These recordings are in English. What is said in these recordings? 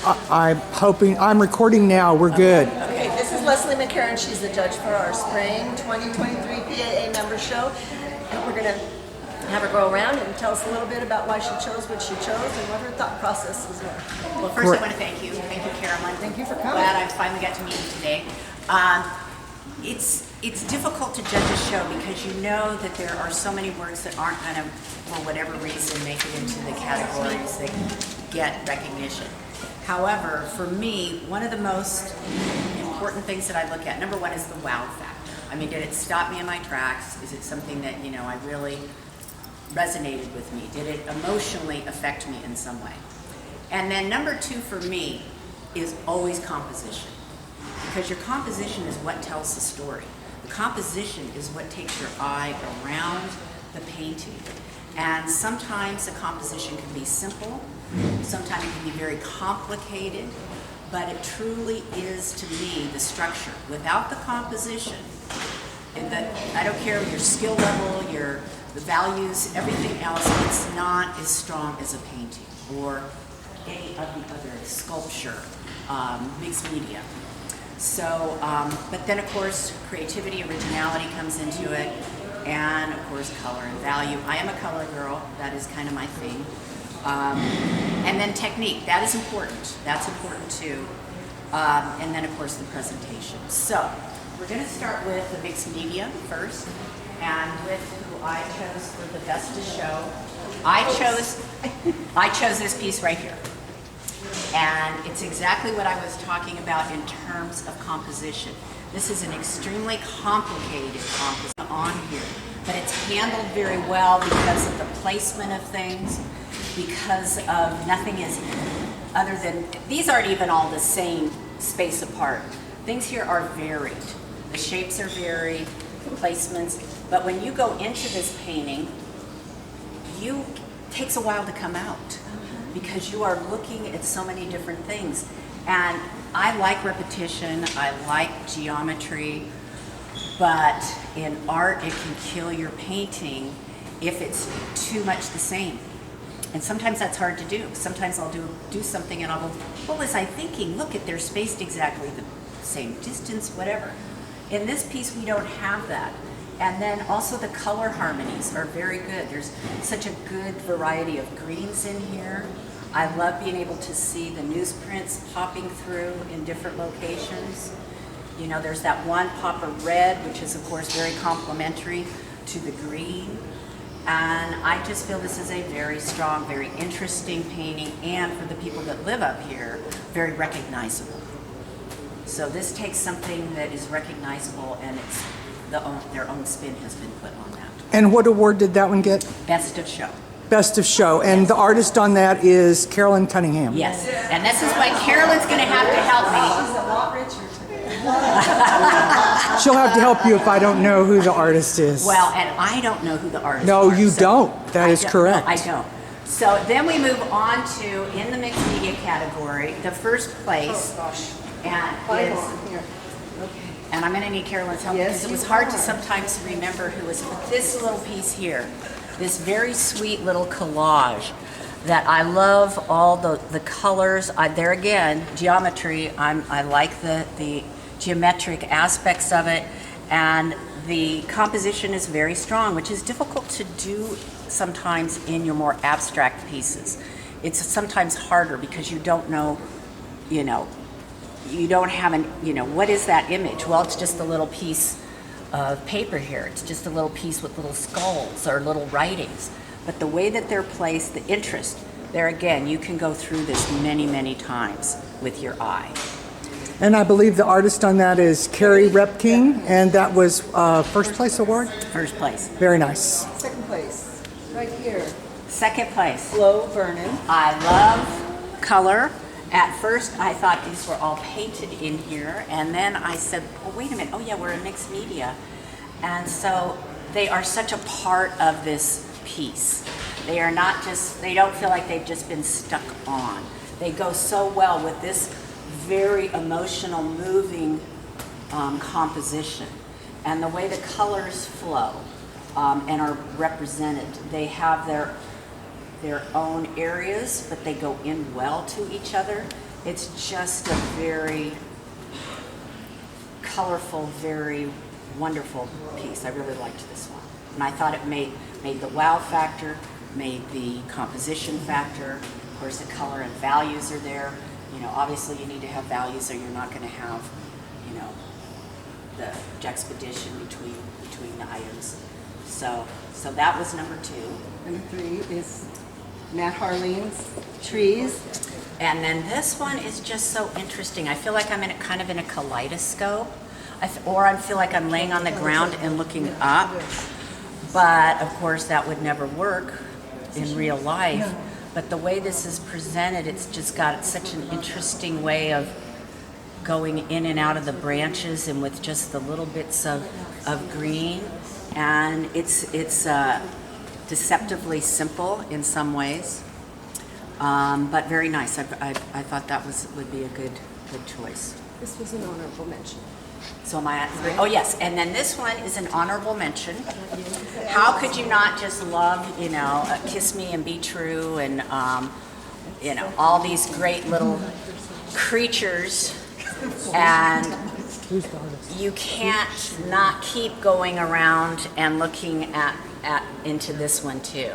I'm recording now. We're good. Okay, this is Leslie McCarron. She's the judge for our spring 2023 PAA member show. And we're going to have her go around and tell us a little bit about why she chose what she chose and what her thought processes were. Well, first I want to thank you. Thank you, Caroline. Thank you for coming. Glad I finally got to meet you today. It's difficult to judge a show because you know that there are so many works that aren't going to, for whatever reason, make it into the categories that get recognition. However, for me, one of the most important things that I look at, number one, is the wow factor. I mean, did it stop me in my tracks? Is it something that, I really resonated with me? Did it emotionally affect me in some way? And then number two for me is always composition. Because your composition is what tells the story. The composition is what takes your eye around the painting. And sometimes the composition can be simple, sometimes it can be very complicated, but it truly is, to me, the structure. Without the composition, I don't care your skill level, the values, everything else, it's not as strong as a painting or any of the other sculpture, mixed media. So, but then of course, creativity, originality comes into it, and of course, color and value. I am a color girl, that is kind of my thing. And then technique, that is important. That's important too. And then of course, the presentation. So, we're gonna start with the mixed media first, and with who I chose for the best to show. I chose this piece right here. And it's exactly what I was talking about in terms of composition. This is an extremely complicated composition on here, but it's handled very well because of the placement of things, because of nothing is other than, these aren't even all the same space apart. Things here are varied. The shapes are varied, placements, but when you go into this painting, it takes a while to come out, because you are looking at so many different things. And I like repetition, I like geometry, but in art it can kill your painting if it's too much the same. And sometimes that's hard to do. Sometimes I'll do something and I'll go, what was I thinking? Look, they're spaced exactly the same distance, whatever. In this piece we don't have that. And then also the color harmonies are very good. There's such a good variety of greens in here. I love being able to see the newsprints popping through in different locations. There's that one pop of red, which is of course very complementary to the green. And I just feel this is a very strong, very interesting painting, and for the people that live up here, very recognizable. So this takes something that is recognizable, and it's their own spin has been put on that. And what award did that one get? Best of show. Best of show. And the artist on that is Carolyn Cunningham. Yes. And this is why Carolyn's going to have to help me. She's a lot richer today. She'll have to help you if I don't know who the artist is. Well, and I don't know who the artist is. No, you don't. That is correct. No, I don't. So then we move on to, in the mixed media category, the first place. Oh, gosh. And Here. and I'm going to need Carolyn's help, Yes, because it was hard to sometimes remember who was this little piece here. This very sweet little collage that I love all the colors. There again, geometry, I like the geometric aspects of it, and the composition is very strong, which is difficult to do sometimes in your more abstract pieces. It's sometimes harder because you don't know, you don't have what is that image? Well, it's just a little piece of paper here. It's just a little piece with little skulls or little writings. But the way that they're placed, the interest, there again, you can go through this many, many times with your eye. And I believe the artist on that is Carrie Repking, and that was first place award? First place. Very nice. Second place, right here. Second place. Flo Vernon. I love color. At first, I thought these were all painted in here, and then I said, oh, wait a minute, oh yeah, we're in mixed media. And so they are such a part of this piece. They are not just, they don't feel like they've just been stuck on. They go so well with this very emotional, moving composition. And the way the colors flow and are represented, they have their own areas, but they go in well to each other. It's just a very colorful, very wonderful piece. I really liked this one. And I thought it made the wow factor, made the composition factor. Of course, the color and values are there. You know, obviously you need to have values or you're not going to have, you know, the juxtaposition between the items. So that was number 2. Number 3 is Matt Harleen's Trees. And then this one is just so interesting. I feel like I'm kind of in a kaleidoscope, or I feel like I'm laying on the ground and looking up. But of course, that would never work in real life. But the way this is presented, it's just got such an interesting way of going in and out of the branches, and with just the little bits of green. And it's deceptively simple in some ways. But very nice. I thought that would be a good choice. This was an honorable mention. So am I at 3? Oh yes, and then this one is an honorable mention. How could you not just love, you know, Kiss Me and Be True, and you know, all these great little creatures, and you can't not keep going around and looking at into this one too.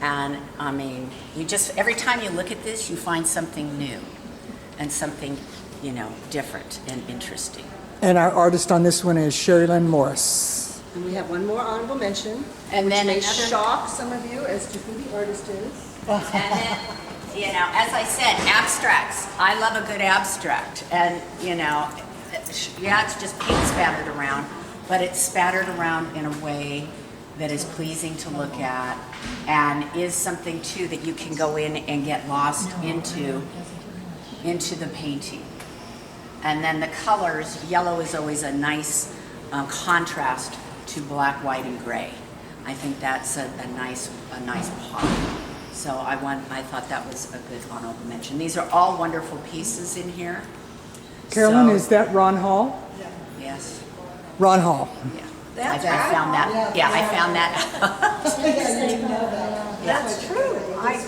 And I mean, you just, every time you look at this, you find something new and something, you know, different and interesting. And our artist on this one is Sherry Lynn Morris. And we have one more honorable mention. And then may another- shock some of you as to who the artist is. And then, you know, as I said, abstracts. I love a good abstract. And, you know, yeah, it's just paint spattered around, but it's spattered around in a way that is pleasing to look at, and is something too that you can go in and get lost into the painting. And then the colors, yellow is always a nice contrast to black, white, and gray. I think that's a nice pop. So I thought that was a good honorable mention. These are all wonderful pieces in here. Carolyn, So- is that Ron Hall? Yes. Ron Hall. Yeah. I found that. Yeah, I found that. That's true. I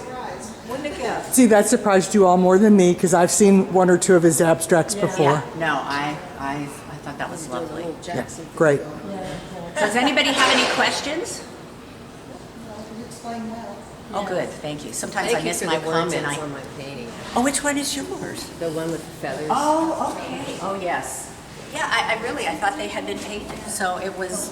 wouldn't have guessed. See, that surprised you all more than me, because I've seen one or two of his abstracts before. Yeah. No, I thought that was lovely. Yeah, great. So does anybody have any questions? Oh, good, thank you. Sometimes I miss my words and on my painting. Oh, which one is yours? The one with the feathers. Oh, okay. Oh, yes. Yeah, I thought they had been painted, so it was.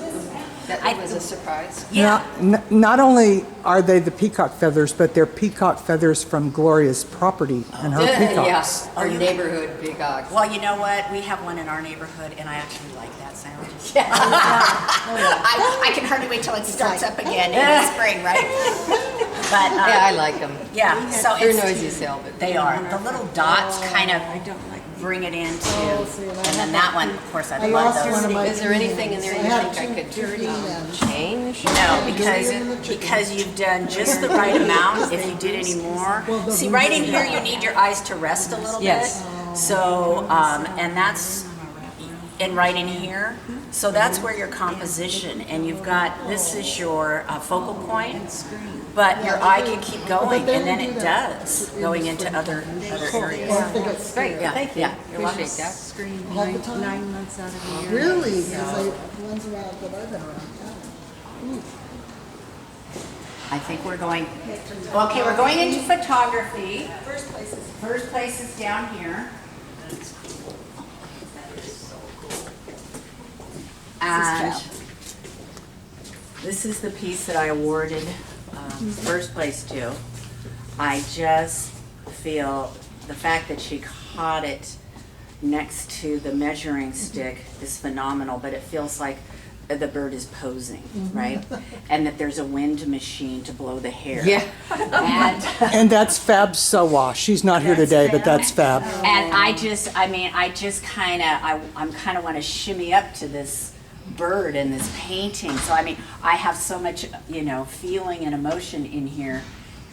That was a surprise. Yeah. Not only are they the peacock feathers, but they're peacock feathers from Gloria's property and her peacocks. Yes, our neighborhood peacock. Well, you know what? We have one in our neighborhood, and I actually like that sound. Yeah. I can hardly wait till it starts up again in the spring, right? But Yeah, I like them. yeah. So They're it's, noisy as hell, but they are. The little dots kind of bring it into, and then that one, of course, I love those. Is there anything in there you think I could change? No, because you've done just the right amount. If you did any more, see, right in here, you need your eyes to rest a little bit. So, and that's, and right in here. So that's where your composition, and you've got, this is your focal point, but your eye can keep going, and then it does, going into other areas. Great, Yeah, thank you. yeah. Appreciate that. Screen 9 months out of the year. Really? Because the ones around that I've been around. I think we're going, okay, we're going into photography. First place is down here. And this is the piece that I awarded first place to. I just feel the fact that she caught it next to the measuring stick is phenomenal, but it feels like the bird is posing, right? And that there's a wind machine to blow the hair. Yeah. And that's Fab Sawa. She's not here today, but that's Fab. And I just kind of want to shimmy up to this bird and this painting. So I mean, I have so much, you know, feeling and emotion in here,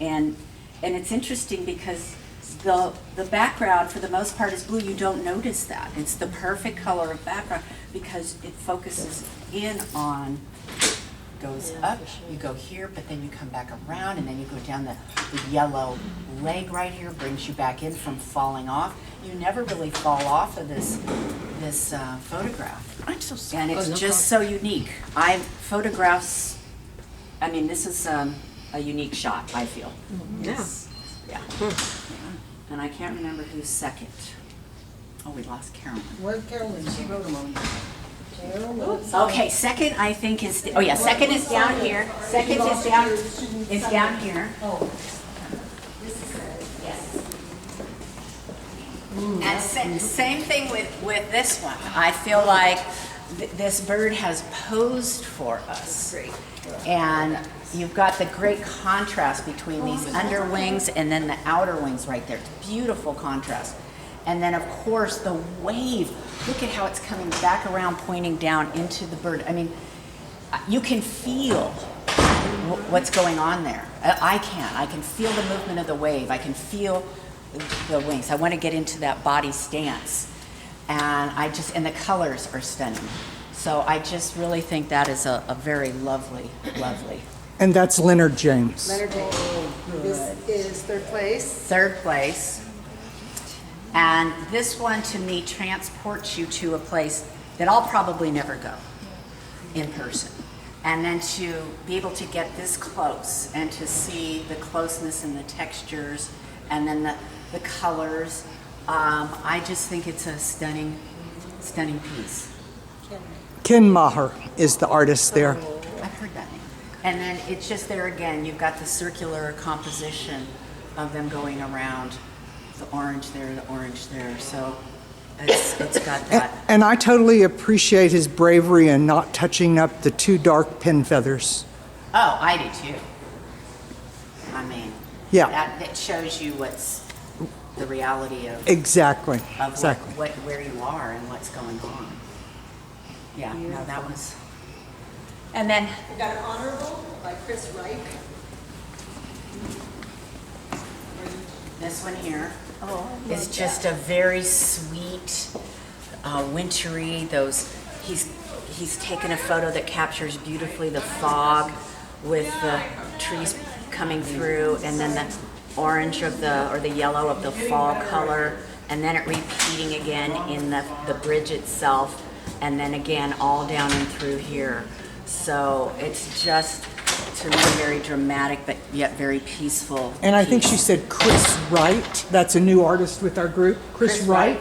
and it's interesting because the background for the most part is blue. You don't notice that. It's the perfect color of background because it focuses in on goes up, you go here, but then you come back around, and then you go down the yellow leg right here, brings you back in from falling off. You never really fall off of this photograph. I'm so sorry. And it's Oh, no just so unique. Photographs, I mean, this is a unique shot, I feel. Yeah. Yeah. And I can't remember who's second. Oh, we lost Carolyn. Where'd Carolyn? She wrote them on here. Carolyn. Okay, second I think is, oh yeah, second is down here. Second is down here. Oh, And same thing with this one. I feel like this bird has posed for us. And you've got the great contrast between these under wings and then the outer wings right there. It's beautiful contrast. And then of course the wave, look at how it's coming back around, pointing down into the bird. I mean, you can feel what's going on there. I can feel the movement of the wave. I can feel the wings. I want to get into that body stance. And the colors are stunning. So I just really think that is a very lovely, lovely. And that's Leonard James. Leonard James. This is third place. Third place. And this one to me transports you to a place that I'll probably never go in person. And then to be able to get this close and to see the closeness and the textures and then the colors, I just think it's a stunning, stunning piece. Ken Maher is the artist there. I've heard that name. And then it's just there again, you've got the circular composition of them going around. The orange there, so it's got that. And I totally appreciate his bravery in not touching up the too dark pin feathers. Oh, I do too. I mean, Yeah. that shows you what's the reality of Exactly. of Exactly. where you are and what's going on. Yeah, no, that was. And then We got an honorable by Chris Wright. this one here is just a very sweet, wintry. He's taken a photo that captures beautifully the fog with the trees coming through, and then the orange or the yellow of the fall color, and then it repeating again in the bridge itself, and then again all down and through here. So it's just, to me, very dramatic, but yet very peaceful. And I think piece. she said Chris Wright. That's a new artist with our group. Chris Wright.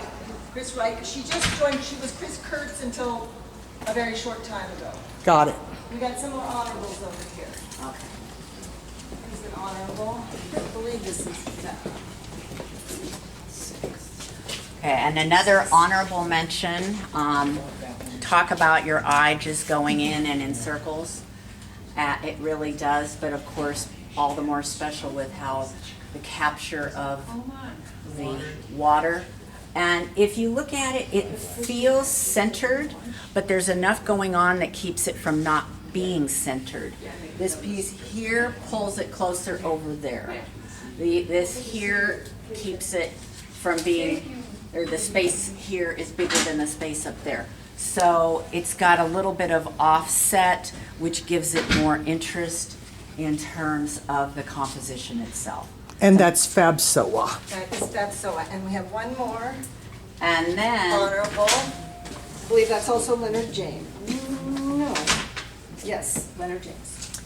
Chris Wright, she just joined, she was Chris Kurtz until a very short time ago. Got it. We got some more honorables over here. Okay. Here's an honorable. I believe this is that. Okay, and another honorable mention, talk about your eye just going in and in circles. It really does, but of course, all the more special with how the capture of the water. And if you look at it, it feels centered, but there's enough going on that keeps it from not being centered. This piece here pulls it closer over there. This here keeps it from being, or the space here is bigger than the space up there. So it's got a little bit of offset, which gives it more interest in terms of the composition itself. And that's Fab Sowa. That's so, and we have one more And then, honorable. I believe that's also Leonard James. No. Yes, Leonard James.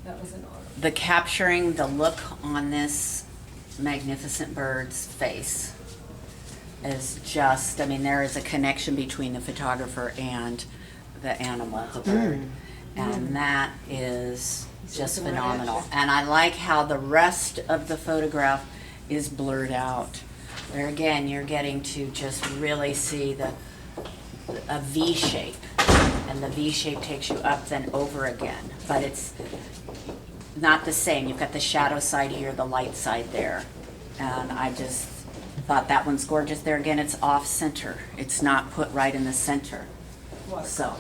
That was an honorable. the capturing the look on this magnificent bird's face is just, I mean, there is a connection between the photographer and the animal, the bird. And that is just phenomenal. And I like how the rest of the photograph is blurred out. There again, you're getting to just really see a V shape. And the V shape takes you up then over again. But it's not the same. You've got the shadow side here, the light side there. And I just thought that one's gorgeous. There again, it's off center. It's not put right in the center. So,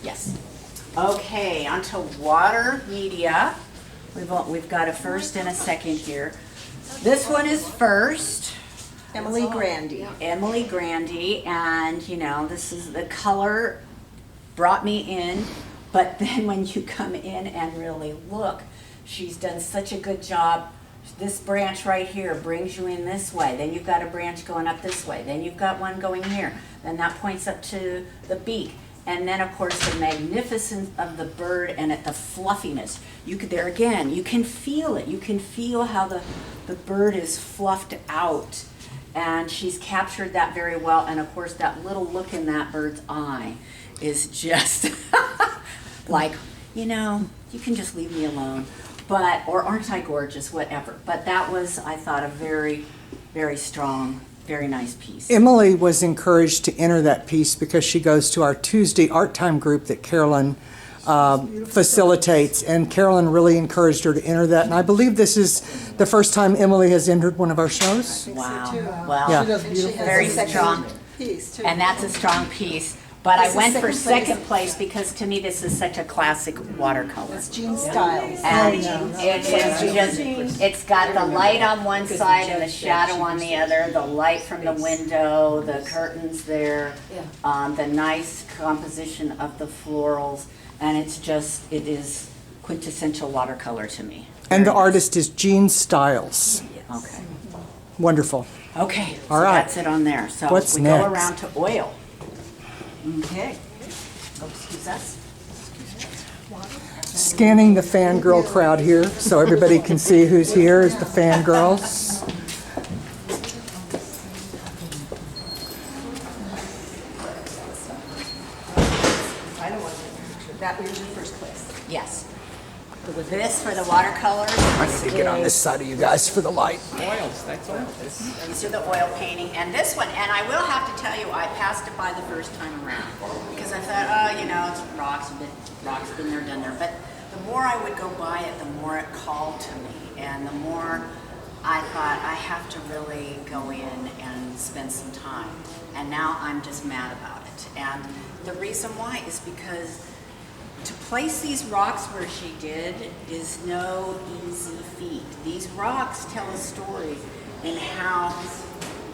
yes. Okay, onto water media. We've got a first and a second here. This one is first. Emily Grandy. Emily Grandy, and you know, this is the color brought me in But then when you come in and really look, she's done such a good job. This branch right here brings you in this way. Then you've got a branch going up this way. Then you've got one going here. Then that points up to the beak. And then, of course, the magnificence of the bird and the fluffiness. There again, you can feel it. You can feel how the bird is fluffed out. And she's captured that very well. And, of course, that little look in that bird's eye is just like, you can just leave me alone. Or aren't I gorgeous, whatever. But that was, I thought, a very, very strong, very nice piece. Emily was encouraged to enter that piece because she goes to our Tuesday art time group that Carolyn facilitates, and Carolyn really encouraged her to enter that. And I believe this is the first time Emily has entered one of our shows. Wow. Well, Yeah. She does beautiful. very She has a strong. second piece, too. And that's a strong piece. But This I is went for second place. second place because to me this is such a classic watercolor. It's Jean Styles. And it is just, it's got the light on one side and the shadow on the other, the light from the window, the curtains there, the nice composition of the florals, and it is quintessential watercolor to me. And the artist is Jean Styles. Okay. Wonderful. Okay, All so right. that's it on there. So What's we next? go around to oil. Okay. Oh, excuse us. Scanning the fangirl crowd here so everybody can see who's here is the fangirls. That was your first place. Yes. With this for the watercolors. I need to get on this side of you guys for the light. These are the oil painting, and this one, and I will have to tell you, I passed it by the first time around because I thought, it's rocks, been there, done there. But the more I would go by it, the more it called to me, and the more I thought I have to really go in and spend some time. And now I'm just mad about it. And the reason why is because to place these rocks where she did is no easy feat. These rocks tell a story in how,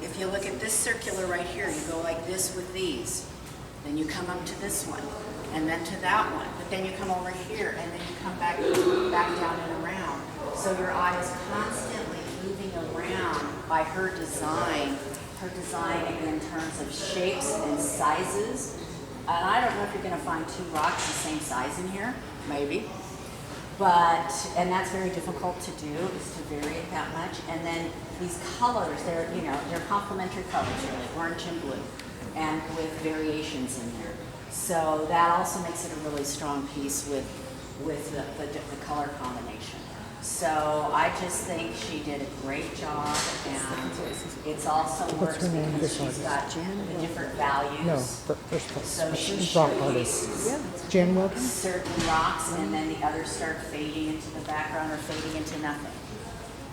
if you look at this circular right here, you go like this with these. Then you come up to this one, and then to that one. But then you come over here, and then you come back down and around. So your eye is constantly moving around by her design in terms of shapes and sizes. And I don't know if you're going to find two rocks the same size in here, maybe. And that's very difficult to do, is to vary it that much. And then these colors, they're complementary colors, really, orange and blue, and with variations in there. So that also makes it a really strong piece with the color combination. So I just think she did a great job, and it's also works because she's got the different values. No, first place. So she Rock shapes artist. Jan Wilson? certain rocks, and then the others start fading into the background or fading into nothing.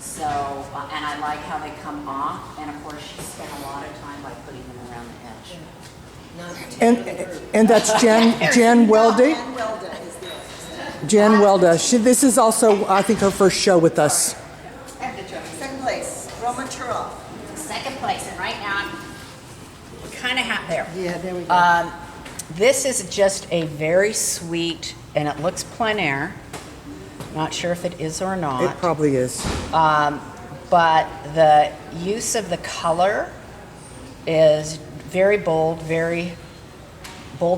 So, and I like how they come off, and of course she spent a lot of time by putting them around the edge. And that's Jan Welde? And Welda is the artist. Jan Welde. This is also, I think, her first show with us. Second place, Roma Turoff. Second place, and right now I'm kind of there. Yeah, there we go. This is just a very sweet, and it looks plein air. Not sure if it is or not. It probably is. But the use of the color is very bold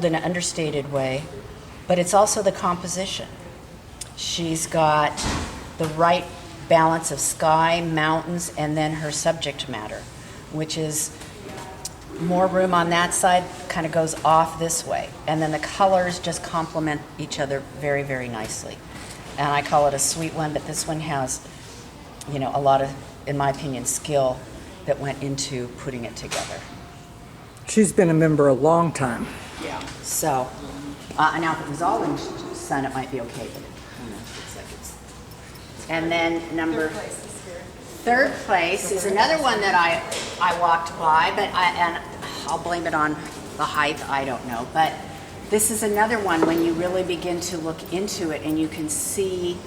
in an understated way, but it's also the composition. She's got the right balance of sky, mountains, and then her subject matter, which is more room on that side, kind of goes off this way. And then the colors just complement each other very, very nicely. And I call it a sweet one, but this one has, a lot of, in my opinion, skill that went into putting it together. She's been a member a long time. Yeah. So, now if it was all in sun, it might be okay, but and then third place is another one that I walked by, but I'll blame it on the height, I don't know. But this is another one when you really begin to look into it and you can see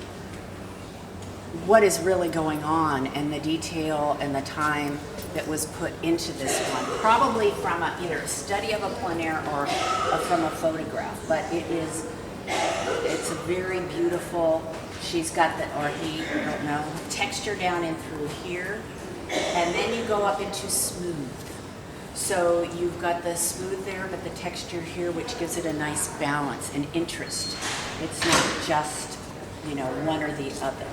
what is really going on and the detail and the time that was put into this one. Probably from either a study of a plein air or from a photograph, but it is It's a very beautiful, she's got the, or he, I don't know, texture down in through here. And then you go up into smooth. So you've got the smooth there, but the texture here, which gives it a nice balance and interest. It's not just, you know, one or the other.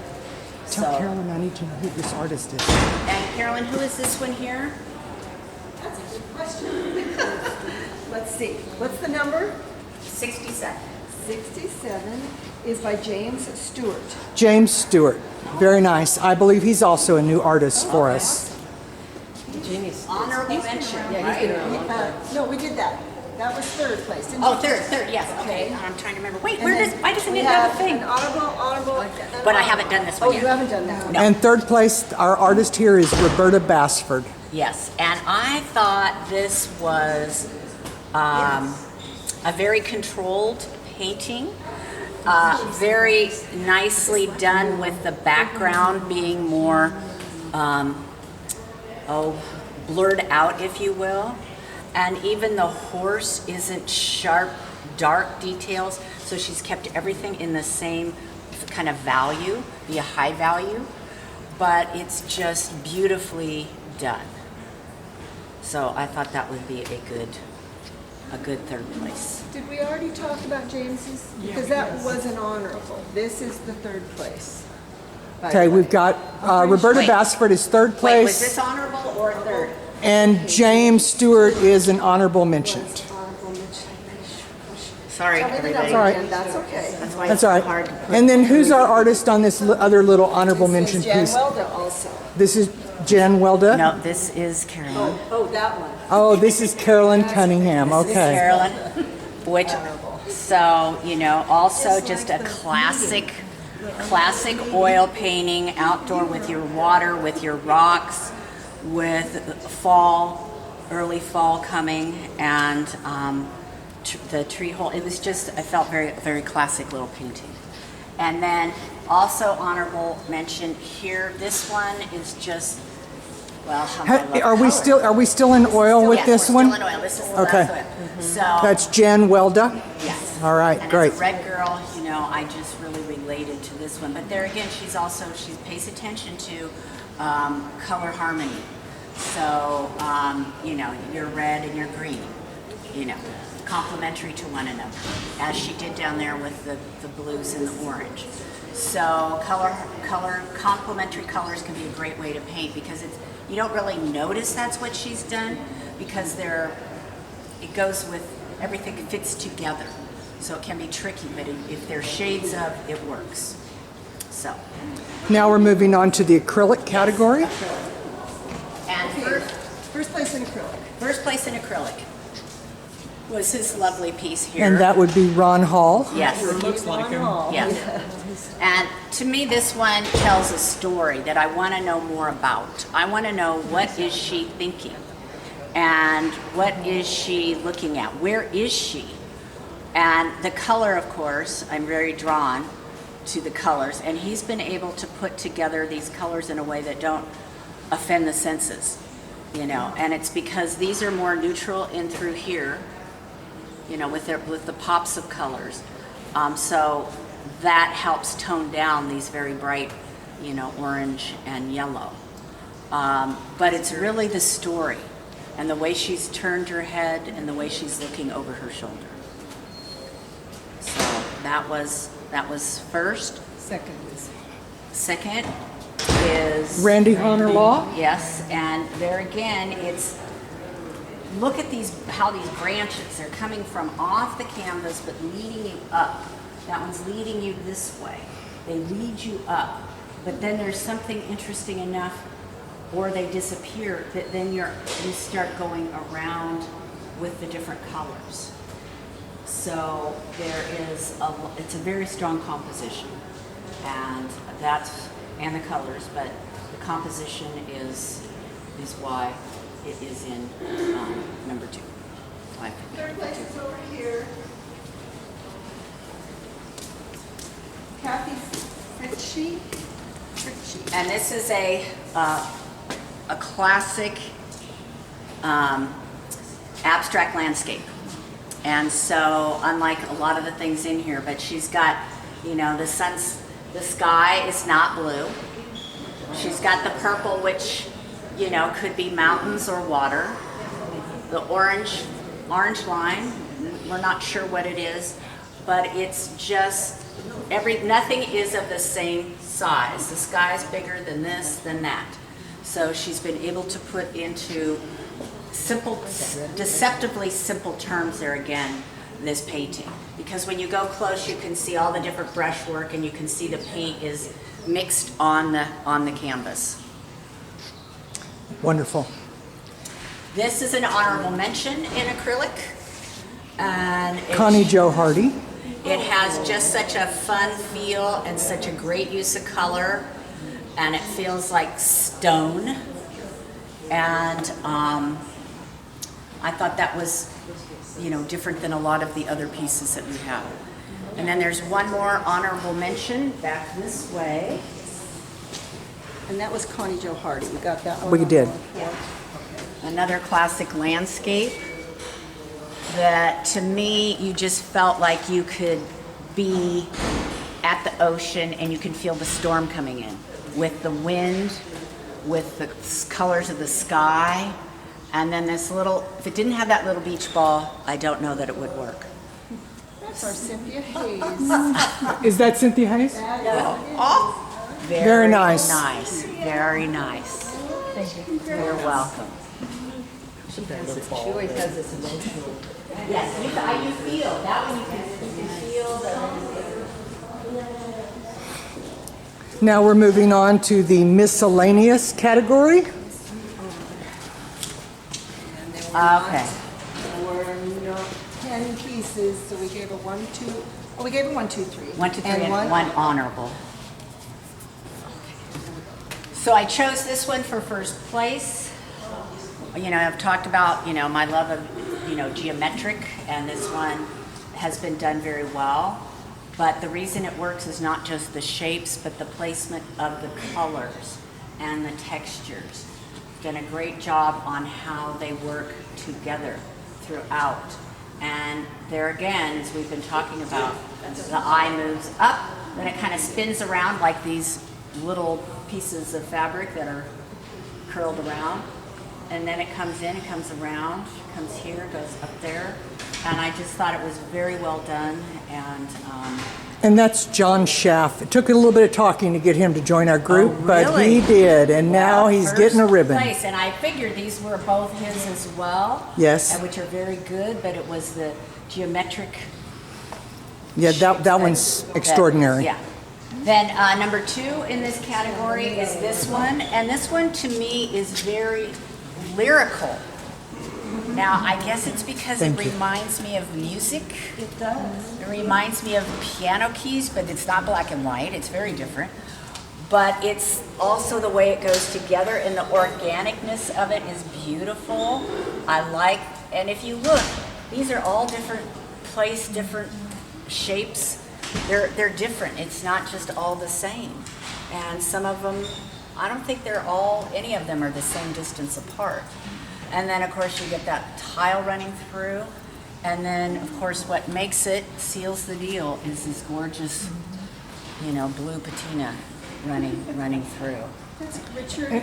Tell Carolyn I need to know who this artist is. And Carolyn, who is this one here? That's a good question. Let's see, what's the number? 67. 67 is by James Stewart. James Stewart. Very nice. I believe he's also a new artist for us. Honorable mention, right? No, we did that. That was third place, didn't Oh, you? third, yes, okay. I'm trying to remember. Wait, And where then does, why doesn't we it have a have thing? an honorable. But I haven't done this one Oh, yet. you haven't done that one. And third place, our artist here is Roberta Basford. Yes, and I thought this was a very controlled painting, very nicely done with the background being more, blurred out, if you will. And even the horse isn't sharp, dark details, so she's kept everything in the same kind of value, be a high value, but it's just beautifully done. So I thought that would be a good third place. Did we already talk about James's? Because that was an honorable. This is the third place. by the Okay, way. we've got Roberta Wait. Basford is third Wait, place. was this honorable or third? And James Stewart is an honorable mention. Honorable mention. Sorry, Tell me the everybody. number all right. again, that's okay. That's why That's it's all hard right. to put. And then who's our artist on this other little honorable This mention is Jan piece? Welda also. This is Jan Welda? No, this is Carolyn. Oh, that one. Oh, this is Carolyn Cunningham. This is Okay. Carolyn, which, so, you know, also just a classic oil painting, outdoor with your water, with your rocks, with fall, early fall coming, and the tree hole. It was just, I felt very classic little painting. And then also honorable mention here, this one is just, well, how about I love color. Are we still in oil with Yes, this we're one? still in oil. This is the Okay. last one. So, That's Jan Welda? yes. All right, And great. as a red girl, you know, I just really related to this one. But there again, she pays attention to color harmony. So, you know, your red and your green, you know, complementary to one another, as she did down there with the blues and the orange. So complementary colors can be a great way to paint because you don't really notice that's what she's done because it goes with, everything fits together. So it can be tricky, but if there's shades of, it works. So, Now we're moving on to the acrylic category. and First place in acrylic. first place in acrylic was this lovely piece here. And that would be Ron Hall. Yes. Looks like him. Yes. And to me, this one tells a story that I want to know more about. I want to know, what is she thinking? And what is she looking at? Where is she? And the color, of course, I'm very drawn to the colors. And he's been able to put together these colors in a way that don't offend the senses, you know. And it's because these are more neutral in through here, you know, with the pops of colors. So that helps tone down these very bright, you know, orange and yellow. But it's really the story and the way she's turned her head and the way she's looking over her shoulder. So that was first. Second is Randy Honor Law. yes, and there again, it's, look at how these branches, they're coming from off the canvas but leading you up. That one's leading you this way. They lead you up, but then there's something interesting enough, or they disappear, that then you start going around with the different colors. So it's a very strong composition, and the colors, but the composition is why it is in number 2. Third place is over here. Kathy Fritchie. And this is a classic abstract landscape. And so, unlike a lot of the things in here, but she's got, you know, the sky is not blue. She's got the purple, which, you know, could be mountains or water. The orange line, we're not sure what it is, but it's just nothing is of the same size. The sky is bigger than this, than that. So she's been able to put into simple, deceptively simple terms there again, this painting. Because when you go close, you can see all the different brushwork, and you can see the paint is mixed on the canvas. Wonderful. This is an honorable mention in acrylic, and Connie Jo Hardy. it has just such a fun feel and such a great use of color, and it feels like stone. And I thought that was, you know, different than a lot of the other pieces that we have. And then there's one more honorable mention back this way. And that was Connie Jo Hardy. We got that one. We did. Another classic landscape that, to me, you just felt like you could be at the ocean and you can feel the storm coming in with the wind, with the colors of the sky, and then this little, if it didn't have that little beach ball, I don't know that it would work. That's our Cynthia Hayes. Is that Cynthia Hayes? Very nice. Very nice. Thank you. You're welcome. She always has this emotional. Yes, you feel that one. You can feel the. Now we're moving on to the miscellaneous category. Okay. There were 10 pieces, so we gave a 1, 2. Oh, we gave a 1, 2, 3. 1, 2, 3, and one honorable. So I chose this one for first place. You know, I've talked about, you know, my love of, you know, geometric, and this one has been done very well. But the reason it works is not just the shapes, but the placement of the colors and the textures. Done a great job on how they work together throughout. And there again, as we've been talking about, the eye moves up, then it kind of spins around like these little pieces of fabric that are curled around. And then it comes in, it comes around, comes here, goes up there. And I just thought it was very well done. And that's John Schaff. It took a little bit of talking to get him to join our group, Oh, but really? he did, and now he's first getting a ribbon. Place. And I figured these were both his as well. Yes. Which are very good, but it was the geometric. Yeah, that one's extraordinary. Yeah. Then number 2 in this category is this one, and this one to me is very lyrical. Now, I guess it's because Thank it you. reminds me of music. It does. It reminds me of piano keys, but it's not black and white. It's very different. But it's also the way it goes together, and the organicness of it is beautiful. I like, and if you look, these are all different place, different shapes. They're different. It's not just all the same. And some of them, I don't think any of them are the same distance apart. And then, of course, you get that tile running through. And then, of course, what makes it, seals the deal, is this gorgeous, you know, blue patina running through. That's Richard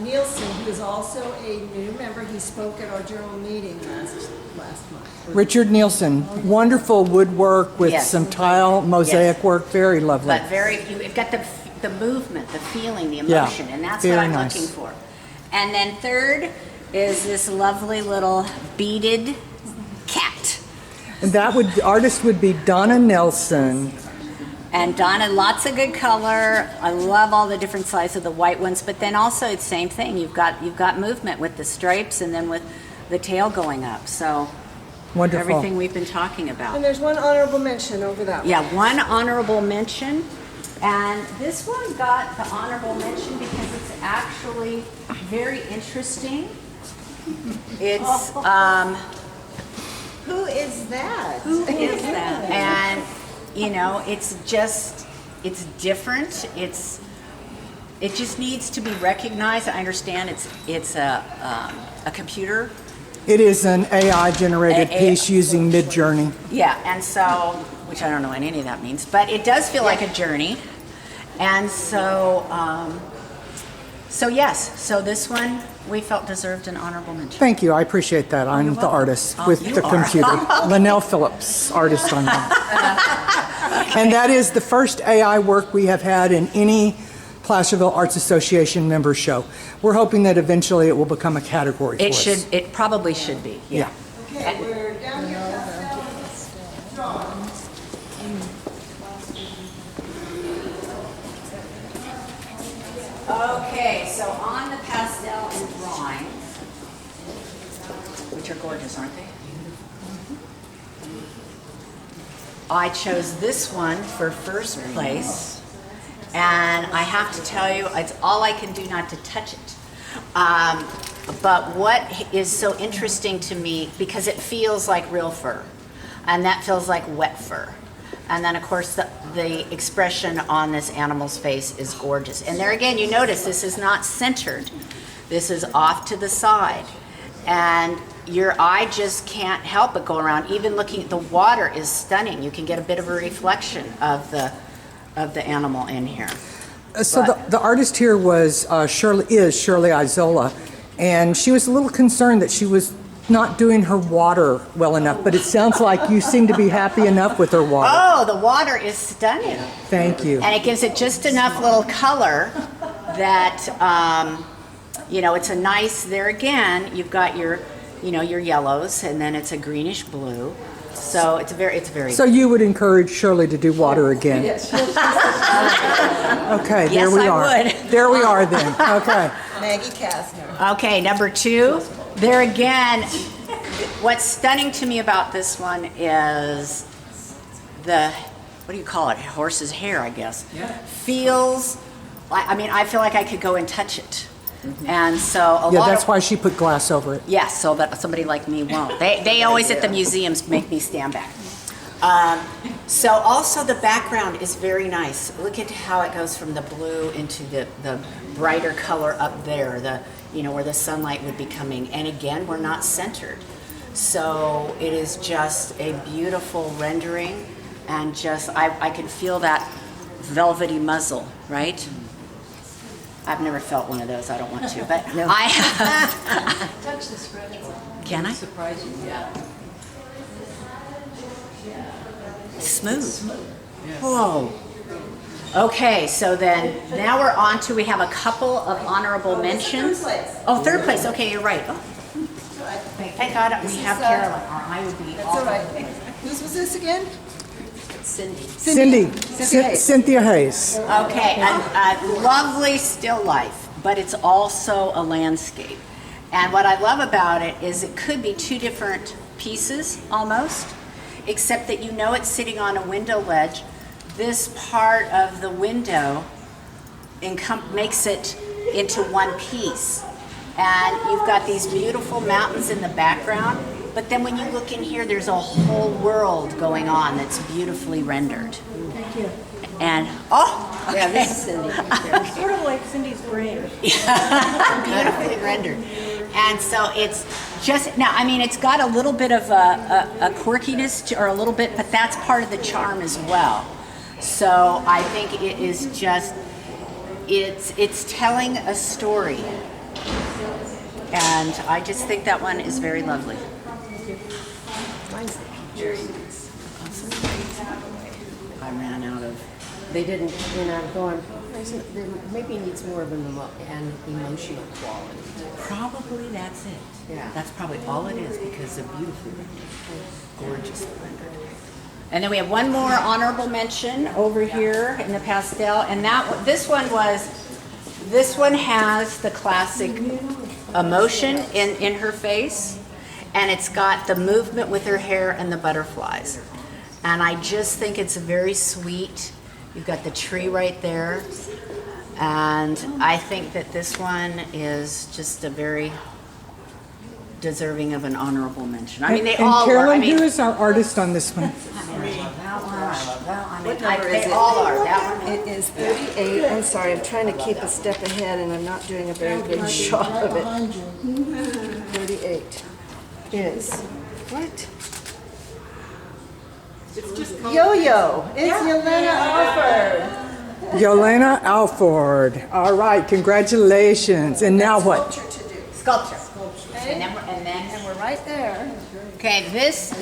Nielsen, who is also a new member. He spoke at our general meeting last month. Richard Nielsen, wonderful woodwork with Yes. some tile mosaic Yes. work, very lovely. But you've got the movement, the feeling, the Yeah, emotion, and that's very what I'm nice. looking for. And then third is this lovely little beaded cat. And the artist would be Donna Nelson. And Donna, lots of good color. I love all the different sizes of the white ones, but then also it's same thing. You've got movement with the stripes and then with the tail going up. So Wonderful. everything we've been talking And about. there's one honorable mention over that one. Yeah, one honorable mention. And this one got the honorable mention because it's actually very interesting. It's Who is that? who is that? And you know, it's different. It just needs to be recognized. I understand it's a computer It is an AI-generated A- piece using Midjourney. Yeah, and so, which I don't know what any of that means, but it does feel like a journey. And so, so yes, so this one we felt deserved an honorable mention. Thank you, I appreciate that. I'm the artist with you the are. computer. Linnell Phillips, artist on that. And that is the first AI work we have had in any Placerville Arts Association member show. We're hoping that eventually it will become a category for It us. should, it probably should be, yeah. Okay, we're down here. Okay, so on the pastel and drawing, which are gorgeous, aren't they? I chose this one for first place, and I have to tell you, it's all I can do not to touch it. But what is so interesting to me, because it feels like real fur, and that feels like wet fur. And then, of course, the expression on this animal's face is gorgeous. And there again, you notice this is not centered. This is off to the side. And your eye just can't help but go around. Even looking at the water is stunning. You can get a bit of a reflection of the animal in here. So But- the artist here was Shirley Isola, and she was a little concerned that she was not doing her water well enough, but it sounds like you seem to be happy enough with her water. Oh, the water is stunning. Thank you. And it gives it just enough little color that, it's a nice, there again, you've got your yellows, and then it's a greenish blue. So it's very. So you would encourage Shirley to do water again? Yes. Okay, there Yes, we I are. would. There we are then. Okay. Maggie Kastner. Okay, number 2, there again, what's stunning to me about this one is the, what do you call it, horse's hair, I guess. Yeah. Feels, I feel like I could go and touch it. And so Yeah, that's why she put glass over it. Yes, so that somebody like me won't. They always at the museums make me stand back. So also the background is very nice. Look at how it goes from the blue into the brighter color up there, where the sunlight would be coming. And again, we're not centered. So it is just a beautiful rendering, and just, I can feel that velvety muzzle, right? I've never felt one of those, I don't want to, but I have. Touch the scratch one. Can I? Surprise you, yeah. Smooth. Whoa. Okay, so then now we're on to, we have a couple of honorable mentions. Third place. Oh, third place. Okay, you're right. Oh, thank God we have Carolyn, or I would be That's all awful. right. Whose was this again? Cindy. Cynthia Hayes. Okay, a lovely still life, but it's also a landscape. And what I love about it is it could be two different pieces almost, except that it's sitting on a window ledge. This part of the window makes it into one piece. And you've got these beautiful mountains in the background, but then when you look in here, there's a whole world going on that's beautifully rendered. Thank you. And, Yeah, this is Cindy. Sort of like Cindy's brain. beautifully rendered. And so it's just, now, it's got a little bit of a quirkiness or a little bit, but that's part of the charm as well. So I think it is just, it's telling a story. And I just think that one is very lovely. I ran out of. They didn't, I'm going, maybe needs more of an emotional quality. Probably that's it. Yeah. That's probably all it is, because they're beautifully rendered. Gorgeously rendered. And then we have one more honorable mention over here in the pastel, and this one has the classic emotion in her face, and it's got the movement with her hair and the butterflies. And I just think it's very sweet. You've got the tree right there. And I think that this one is just a very deserving of an honorable mention. They And all Carolyn, are. who is our artist on this one? What number is they it? all are. That one. It is 38. I'm sorry, I'm trying to keep a step ahead and I'm not doing a very good job of it. 38. is. What? Yo-yo, it's Yelena Alford. Yelena Alford. All right, congratulations. And now what? Sculpture to do. Sculpture. Okay? And then And we're right there. okay, this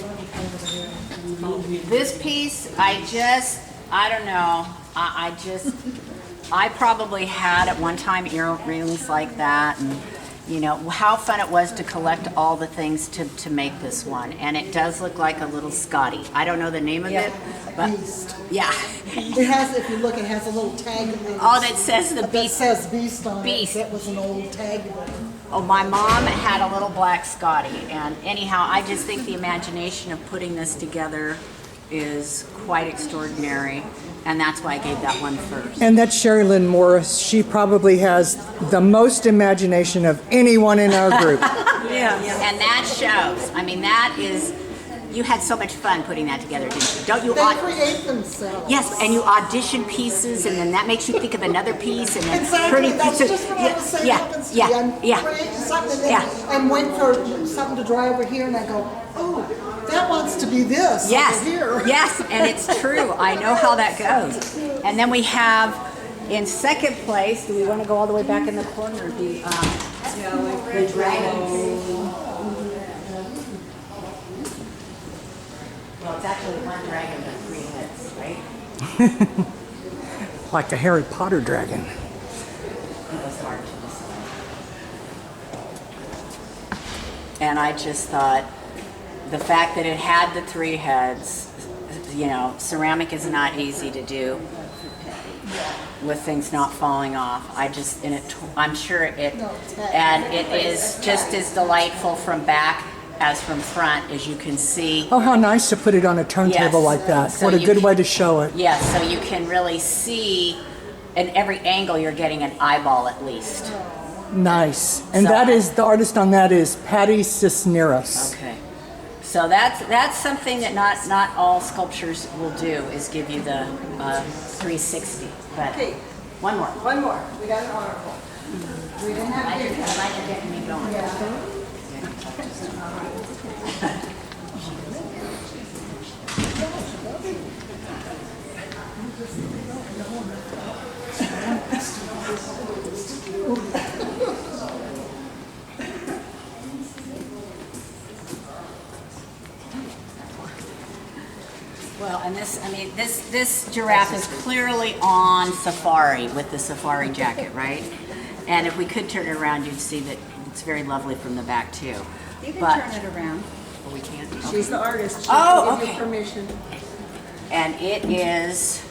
piece, I don't know. I probably had at one time earrings like that, and you know how fun it was to collect all the things to make this one. And it does look like a little Scotty. I don't know the name of it, but Beast. yeah. It has, if you look, it has a little tag. Oh, that says the That beast. says Beast on Beast. it. That was an old tag. Oh, my mom had a little black Scotty, and anyhow, I just think the imagination of putting this together is quite extraordinary, and that's why I gave that one first. And that's Sherry Lynn Morris. She probably has the most imagination of anyone in our group. And that shows. I mean, that is. You had so much fun putting that together, didn't you? Don't you? They create themselves. Yes, and you audition pieces, and then that makes you think of another piece, and then Exactly. pretty That's pieces. just what I was saying happens to me. I'm creating something and went for something to dry over here, and I go, oh, that wants to be this Yes, over here. yes, and it's true. I know how that goes. And then we have in second place. Do we want to go all the way back in the corner? The dragon. Well, it's actually one dragon with 3 heads, right? Like a Harry Potter dragon. It was hard to decide. And I just thought the fact that it had the 3 heads, you know, ceramic is not easy to do with things not falling off. I'm sure it, and it is just as delightful from back as from front, as you can see. Oh, how nice to put it on a turntable Yes. like that. So What a you good can- way to show it. Yes, so you can really see in every angle you're getting an eyeball at least. Nice. And So- that is, the artist on that is Patty Cisneros. Okay. So that's something that not all sculptures will do, is give you the 360. But Okay. one more. One more. We got an honorable. We didn't have I to. like you're getting me going. Well, and this giraffe is clearly on safari with the safari jacket, right? And if we could turn it around, you'd see that it's very lovely from the back too. You can But- turn it around. Oh, we can't? She's the artist. She Oh, can give okay. you permission. And it is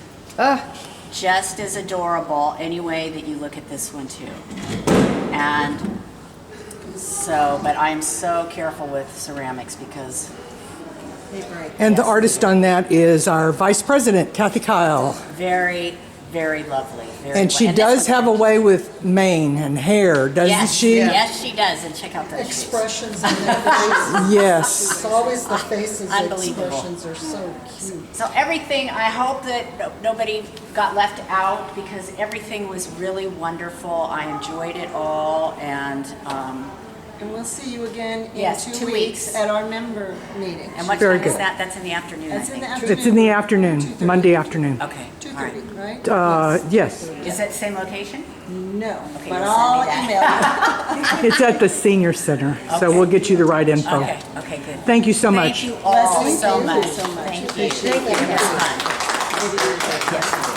just as adorable any way that you look at this one too. And so, but I'm so careful with ceramics because And the artist on that is our Vice President, Kathy Kyle. very, very lovely. Very And she this does one's have a way with mane and hair, doesn't yes, she? Yes, she does. And check out those shoes. Expressions on their faces. Yes. It's always the faces. The Unbelievable. expressions are so cute. So everything, I hope that nobody got left out because everything was really wonderful. I enjoyed it all, and And we'll see you again in Yes, 2 2 weeks weeks. at our member meeting. what Very time is good. that? That's in the afternoon, That's I in the think. afternoon. It's in the afternoon, Monday afternoon. Okay, all right. 2:30, right? Yes, Is that the same location? No, Okay, but you'll I'll send me email you. it's at the senior center, so we'll get you the right info. Okay, okay, good. Thank you so much. Thank you all Leslie, so thank you much. so much. Thank you. Appreciate it. It was fun. Yes.